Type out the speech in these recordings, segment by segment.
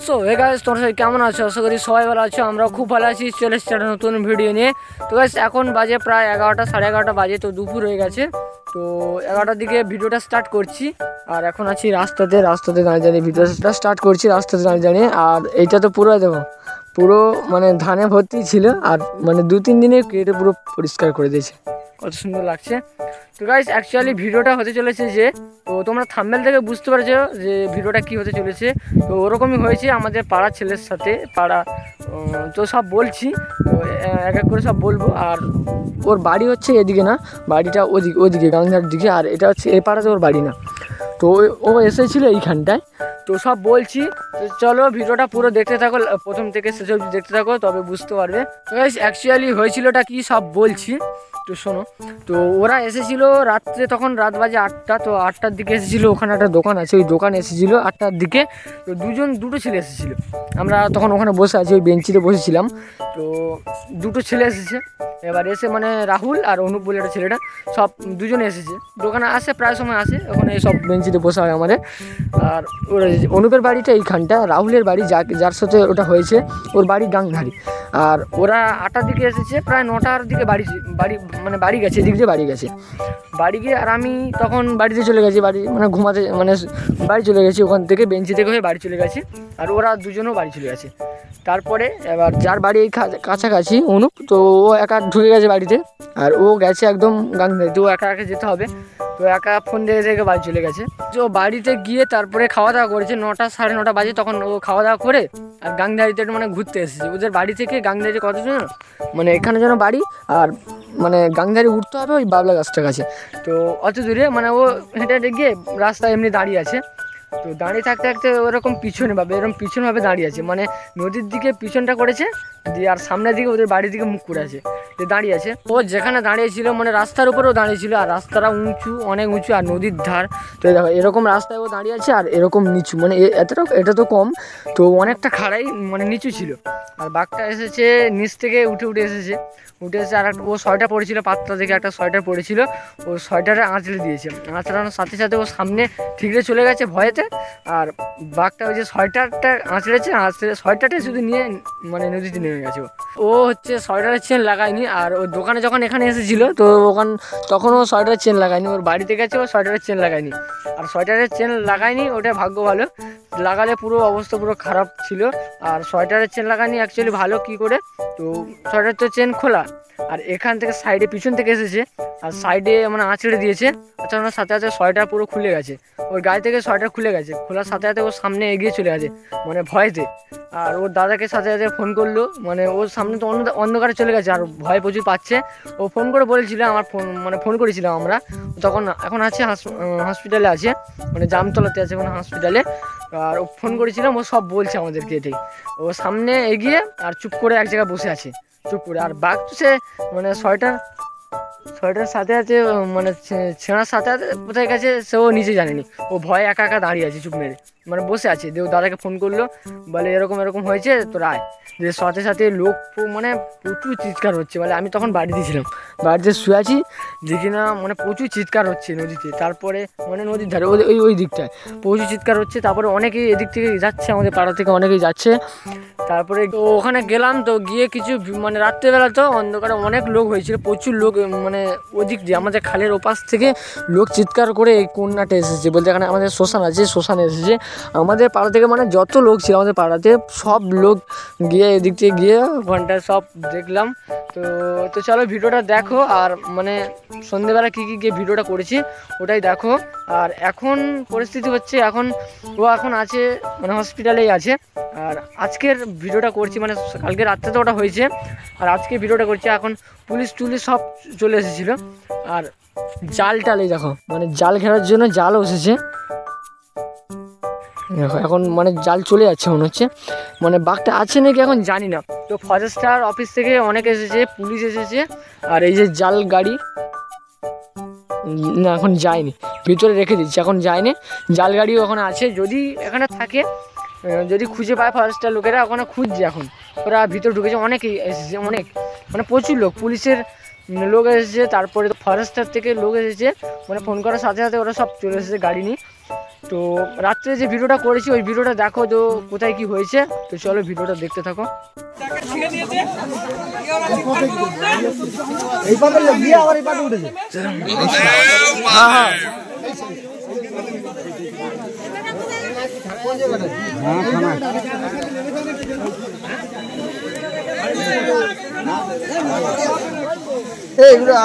So hey guys, তোমরা সবাই কেমন আছো? আশা করি সবাই ভালো আছো। আমরা খুব ভালো আছি। চলে এসেছি একটা নতুন ভিডিও নিয়ে। তো গাইস, এখন বাজে প্রায় 11টা, সাড়ে 11টা বাজে, তো দুপুর হয়ে গেছে। তো 11টার দিকে ভিডিওটা স্টার্ট করছি। আর এখন আছি রাস্তাতে দাঁড়িয়ে দাঁড়িয়ে ভিডিওটা স্টার্ট করছি, রাস্তাতে দাঁড়িয়ে দাঁড়িয়ে। আর এইটা তো পুরো দেখো, পুরো মানে ধানে ভর্তি ছিল। আর মানে 2-3 দিনে কেটে পুরো পরিষ্কার করে দিয়েছে, কত সুন্দর লাগছে। তো গাইস, অ্যাকচুয়ালি ভিডিওটা হতে চলেছে যে, তো তোমরা থাম্বনেল থেকে বুঝতে পারছো যে ভিডিওটা কি হতে চলেছে। তো ওরকমই হয়েছে আমাদের পাড়ার ছেলের সাথে, তো সব বলছি, তো এক এক করে সব বলবো। আর ওর বাড়ি হচ্ছে এদিকে না, বাড়িটা ওদিকে গাংধার দিকে। আর এটা হচ্ছে এই পাড়াতে ওর বাড়ি না। তো ও এসেছিলো এইখানটায়। তো সব বলছি, তো চলো ভিডিওটা পুরো দেখতে থাকো, প্রথম থেকে শেষ অবধি দেখতে থাকো, তবে বুঝতে পারবে। তো গাইস, অ্যাকচুয়ালি হয়েছিলোটা কি সব বলছি, তো শোনো। তো ওরা এসেছিলো রাত্রে, তখন রাত বাজে 8টা। তো 8টার দিকে এসেছিলো, ওখানে একটা দোকান আছে, ওই দোকানে এসেছিলো 8টার দিকে। তো দুটো ছেলে এসেছিলো। আমরা তখন ওখানে বসে আছি, ওই বেঞ্চিতে বসেছিলাম। তো দুটো ছেলে এসেছে। এবার এসে মানে রাহুল আর অনুপ বলে একটা ছেলেটা, সব দুজনে এসেছে। দোকানে আসে, প্রায় সময় আসে, ওখানে সব বেঞ্চিতে বসা হয় আমাদের। আর ওরা অনুপের বাড়িটা এইখানটা, রাহুলের বাড়ি যার সাথে ওটা হয়েছে, ওর বাড়ি গাংধারি। আর ওরা 8টার দিকে এসেছে, প্রায় 9টার দিকে বাড়ি গেছে, এদিক দিয়ে বাড়ি গেছে। বাড়ি গিয়ে আর আমি তখন বাড়িতে চলে গেছি, ঘুমাতে বাড়ি চলে গেছি, ওখান থেকে বেঞ্চি থেকে হয়ে বাড়ি চলে গেছি। আর ওরা দুজনও বাড়ি চলে গেছে। তারপরে এবার যার বাড়ি এই কাছাকাছি অনুপ, তো ও একা ঢুকে গেছে বাড়িতে। আর ও গেছে একদম গাংধারি, তো একা একা যেতে হবে। তো একা ফোন দেখে বাড়ি চলে গেছে। তো বাড়িতে গিয়ে তারপরে খাওয়া দাওয়া করেছে, 9টা, সাড়ে 9টা বাজে। তখন ও খাওয়া দাওয়া করে আর গাংধারিতে মানে ঘুরতে এসেছে। ওদের বাড়ি থেকে গাংধারি কতজন, মানে এখানে যেন বাড়ি, আর মানে গাংধারি উঠতে হবে ওই বাবলা গাছটার কাছে। তো অত দূরে মানে ও হেঁটে হেঁটে গিয়ে রাস্তায় এমনি দাঁড়িয়ে আছে। তো দাঁড়িয়ে থাকতে থাকতে ওরকম পিছনভাবে দাঁড়িয়ে আছে, মানে নদীর দিকে পিছনটা করেছে দিয়ে, আর সামনের দিকে ওদের বাড়ির দিকে মুখ করে আছে, যে দাঁড়িয়ে আছে। ও যেখানে দাঁড়িয়েছিল মানে রাস্তার উপরেও দাঁড়িয়েছিল, আর রাস্তাটা অনেক উঁচু, আর নদীর ধার। তো দেখো এরকম রাস্তায় ও দাঁড়িয়ে আছে, আর এরকম নিচু, মানে এটা তো কম, তো অনেকটা খাড়াই মানে নিচু ছিল। আর বাঘটা এসেছে নিচ থেকে উঠে এসেছে। আর ও সোয়েটার পরেছিল, পাতলা থেকে একটা সোয়েটার পরেছিল। ও সোয়েটারে আঁচড়ে দিয়েছে, আঁচড়ানোর সাথে সাথে ও সামনে ঠিকরে চলে গেছে ভয়েতে। আর বাঘটা ওই যে সোয়েটারটা আঁচড়েছে, সোয়েটারটা শুধু নিয়ে মানে নদীতে নেমে গেছে। ও হচ্ছে সোয়েটারের চেন লাগায়নি। আর ওর দোকানে যখন এখানে এসেছিলো, তো তখন ও সোয়েটারের চেন লাগায়নি। ওর বাড়িতে গেছে, ও সোয়েটারের চেন লাগায়নি। আর সোয়েটারের চেন লাগায়নি, ওটা ভাগ্য ভালো। লাগালে পুরো অবস্থা পুরো খারাপ ছিল। আর সোয়েটারের চেন লাগায়নি অ্যাকচুয়ালি ভালো। কি করে, তো সোয়েটার তো চেন খোলা, আর এখান থেকে সাইডে পিছন থেকে এসেছে, আর সাইডে মানে আঁচড়ে দিয়েছে। আঁচড়ানোর সাথে সাথে সোয়েটার পুরো খুলে গেছে, ওর গায়ে থেকে সোয়েটার খুলে গেছে। খোলার সাথে সাথে ও সামনে এগিয়ে চলে গেছে মানে ভয়েতে। আর ওর দাদাকে সাথে সাথে ফোন করলো, মানে ওর সামনে তো অন্ধকারে চলে গেছে, আর ভয় প্রচুর পাচ্ছে। ও ফোন করে বলেছিল, ফোন করেছিলাম আমরা তখন। এখন আছে হসপিটালে আছে, মানে জামতলাতে আছে মানে হসপিটালে। আর ও ফোন করেছিলাম, ও সব বলছে আমাদেরকে এটাই। ও সামনে এগিয়ে আর চুপ করে এক জায়গায় বসে আছে, চুপ করে। আর বাঘ তো সে মানে সোয়েটার সাথে সাথে মানে ছেঁড়ার সাথে সাথে কোথায় গেছে সেও নিজে জানেনি। ও ভয় একা একা দাঁড়িয়ে আছে, চুপ মেরে মানে বসে আছে। দিয়ে দাদাকে ফোন করলো, বলে এরকম হয়েছে তো রায়। যে সাথে সাথে লোক মানে প্রচুর চিৎকার হচ্ছে, বলে আমি তখন বাড়িতে ছিলাম, বাড়িতে শুয়ে আছি, দেখি না মানে প্রচুর চিৎকার হচ্ছে নদীতে। তারপরে মানে নদীর ধারে ওই দিকটায় প্রচুর চিৎকার হচ্ছে। তারপরে অনেকেই এদিক থেকে যাচ্ছে, আমাদের পাড়া থেকে অনেকেই যাচ্ছে। তারপরে তো ওখানে গেলাম, তো গিয়ে কিছু মানে রাত্রেবেলা তো অন্ধকারে অনেক লোক হয়েছিল, প্রচুর লোক। মানে ওদিক দিয়ে আমাদের খালের ওপাশ থেকে লোক চিৎকার করে এই কন্যাটা এসেছে, বলতে এখানে আমাদের শ্মশান আছে, শ্মশানে এসেছে। আমাদের পাড়া থেকে মানে যত লোক ছিল আমাদের পাড়াতে, সব লোক গিয়ে এদিক থেকে গিয়ে ওখানটায় সব দেখলাম। তো চলো ভিডিওটা দেখো। আর মানে সন্ধ্যেবেলা কী গিয়ে ভিডিওটা করেছি ওটাই দেখো। আর এখন পরিস্থিতি হচ্ছে, এখন আছে মানে হসপিটালেই আছে। আর আজকের ভিডিওটা করছি, মানে কালকে রাত্রে তো ওটা হয়েছে, আর আজকে ভিডিওটা করছি। এখন পুলিশ সব চলে এসেছিলো। আর জালটালে দেখো, মানে জাল ঘেরার জন্য জালও এসেছে। দেখো এখন মানে জাল চলে যাচ্ছে মনে হচ্ছে, মানে বাঘটা আছে নাকি এখন জানি না। তো ফরেস্টার অফিস থেকে অনেক এসেছে, পুলিশ এসেছে। আর এই যে জাল গাড়ি, না এখন যায়নি, ভিতরে রেখে দিচ্ছি, এখন যায়নি। জাল গাড়িও ওখানে আছে, যদি এখানে থাকে, যদি খুঁজে পায় ফরেস্টার লোকেরা, ওখানে খুঁজছে। এখন ওরা ভিতরে ঢুকেছে, অনেকেই এসেছে, অনেক মানে প্রচুর লোক, পুলিশের লোক এসেছে। তারপরে তো ফরেস্টার থেকে লোক এসেছে, মানে ফোন করার সাথে সাথে ওরা সব চলে এসেছে গাড়ি নিয়ে। তো রাত্রে যে ভিডিওটা করেছি ওই ভিডিওটা দেখো তো কোথায় কি হয়েছে। তো চলো ভিডিওটা দেখতে থাকো।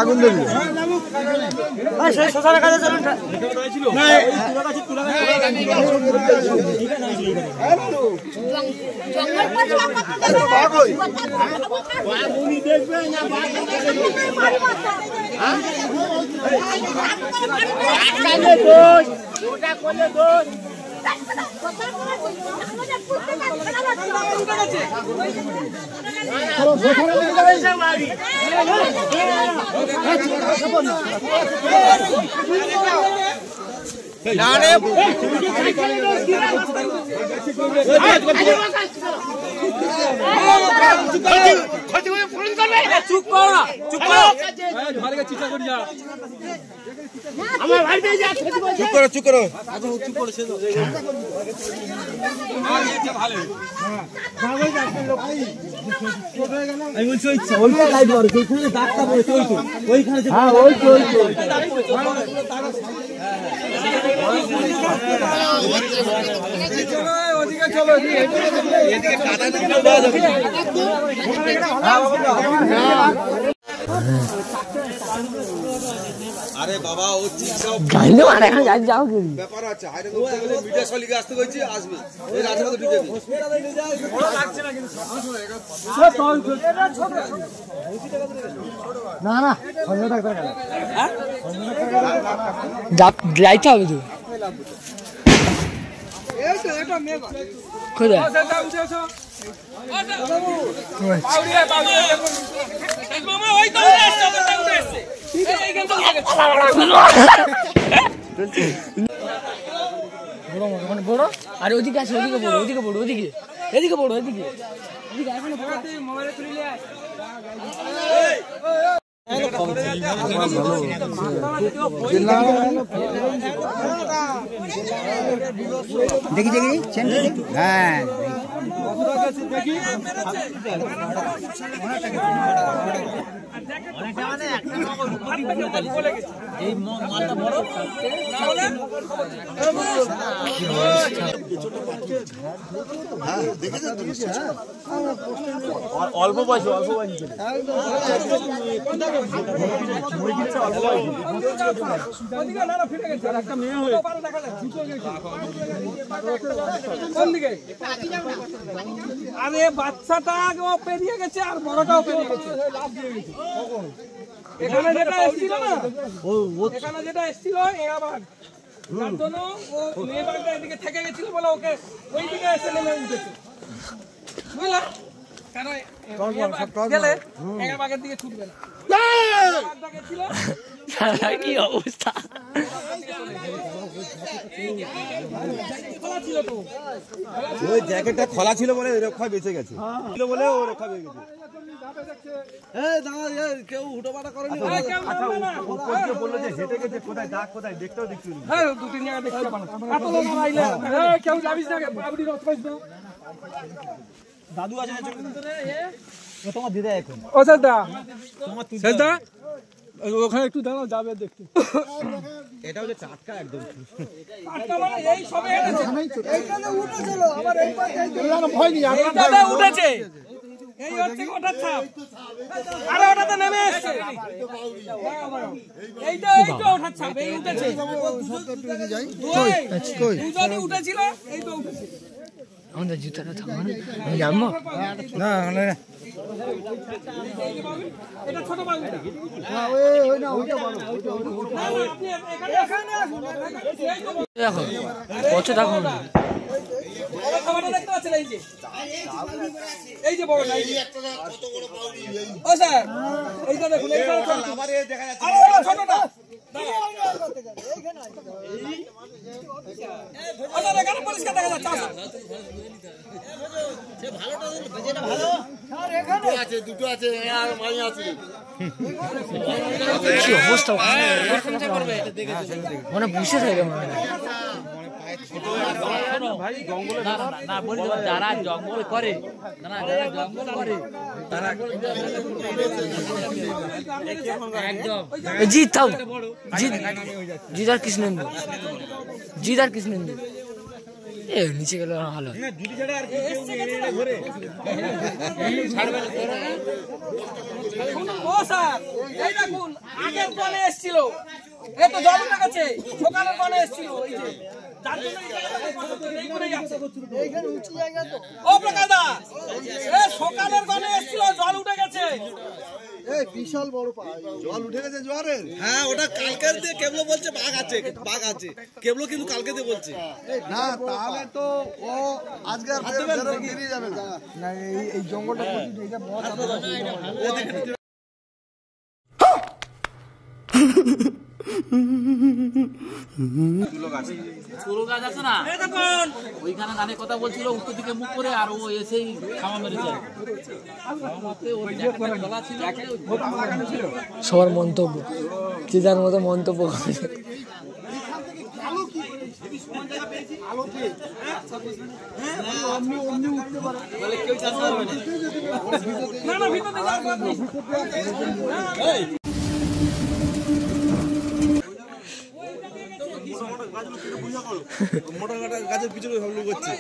আগুন দেবে চুপ করো না, চুপ করো। আমার ভাই দিয়ে যা, চুপ করো, চুপ করো। আচ্ছা চুপ করো, সে ভালো। আমি বলছি ওইটা লাইট মারো, ওইখানে দাগটা পড়েছে, ওইখানে হ্যাঁ ওই তো ওদিকে চলো, এদিকে কাদা দেওয়া যাবে। আরে বাবা ও চিপসব জানি না এখন যাই যাও কি ব্যাপার আছে। আরে তো মিডিয়া সলিকে আসতে কইছি, আসবে এই রাতে মধ্যে ঢুকে যাবে। বড় লাগছে না কিন্তু না না খন্ড ডাক্তার গেল হ্যাঁ যাইতে হবে তো এই তো এটা মেঘ কোদা ওটা উঠেছো পাউড়িয়া পাউড়িয়া মামা ওই তো আসছে ওটা উঠেছে এই গেল বড় মানে বড় আরে ওদিকে আছে ওদিকে বড় ওদিকে বড় ওদিকে এদিকে বড় এদিকে এদিকে এখন পড়াতে মোবাইলে তুলে নিয়ে আয় দেখি দেখি হ্যাঁ অল্প পয়সা অল্প পয়সা আরে বাচ্চাটা পেরিয়ে গেছে আর বড়টাও পেরিয়ে গেছে এখানে যেটা এসেছিল না এখানে যেটা এসেছিল এরাবাগ তার জন্য ও মেয়ে বাগটা এদিকে থেকে গেছিল বলে ওকে ওই দিকে এসে নেমে উঠেছে বুঝলা কারণ গেলে এরাবাগের দিকে ছুটবে না গেছিল কি অবস্থা ওই জ্যাকেটটা খোলা ছিল বলে রক্ষা বেঁচে গেছে ছিল বলে ও রক্ষা পেয়ে গেছে এই দাদা কেউ হুটোপাটা করেনি আচ্ছা ও বললো যে হেঁটে গেছে কোথায় দাগ কোথায় দেখতেও দেখছি হ্যাঁ দু তিন জায়গা দেখতে পাবো এত লোক আইলে কেউ যাবিস না বাবুডি রস পাইছ না দাদু আছে না ও তোমার দিদা এখন ও দাদা দাদা ওখানে একটু দাঁড়াও যাবে দেখতে এটা হচ্ছে টাটকা একদম টাটকা মানে এই সবে এনেছে এইখানে উঠেছিল আবার এই পাশে ভয় নি দাদা উঠেছে এই হচ্ছে ওটা ছাপ আরে ওটাতে নেমে আসছে এইটা ওঠার ছাপ এই উঠেছে দুজনে উঠেছিল এই তো উঠেছে আমাদের জুতাটা থামা না আমি জানবো না না এটা ছোট বাবু না ওই না ওইটা বড় এখানে আসুন দেখো কত দেখো খাবারটা দেখতে পাচ্ছেন এই যে বড় নাই ও স্যার এইটা দেখুন এইখানে আমারে দেখা যাচ্ছে আরে ওটা ছোটটা এইখানে আচ্ছা এখানে পরিষ্কার দেখা যাচ্ছে সে ভালোটা যেটা ভালো স্যার এখানে আছে দুটো আছে আর মাই আছে কি অবস্থা মানে বুঝে থাকে না বলি যারা জঙ্গল করে যারা জঙ্গল করে তারা একদম জিৎ থাও জিৎ আর কৃষ্ণেন্দু এ নিচে গেল ভালো ও স্যার এই দেখুন আগের বনে এসেছিল এ তো জল উঠে গেছে সকালের বনে এসেছিল এই যে যার জন্য এই জায়গাটা এই করে যাচ্ছে এইখানে উঁচু জায়গা তো ও প্রকাশদা এ সকালের বনে এসেছিল জল উঠে গেছে এই বিশাল বড় পাহাড় জল উঠে গেছে জোয়ারের। হ্যাঁ ওটা কালকের দিয়ে কেবল বলছে বাঘ আছে কেবল কিন্তু কালকে দিয়ে বলছে না তাহলে তো ও আজকে আর বেরিয়ে যাবে না না এই জঙ্গলটা এটা বড় চুলো গাছ আছে না ওইখানে গানে কথা বলছিল উত্তর দিকে মুখ করে আর ও এসেই খাওয়া মেরেছে সবার মন্তব্য যে যার মতো মন্তব্য করে না না ভিতরে যাওয়ার পর মোটা গাছের পিছনে ভাবলু করছে।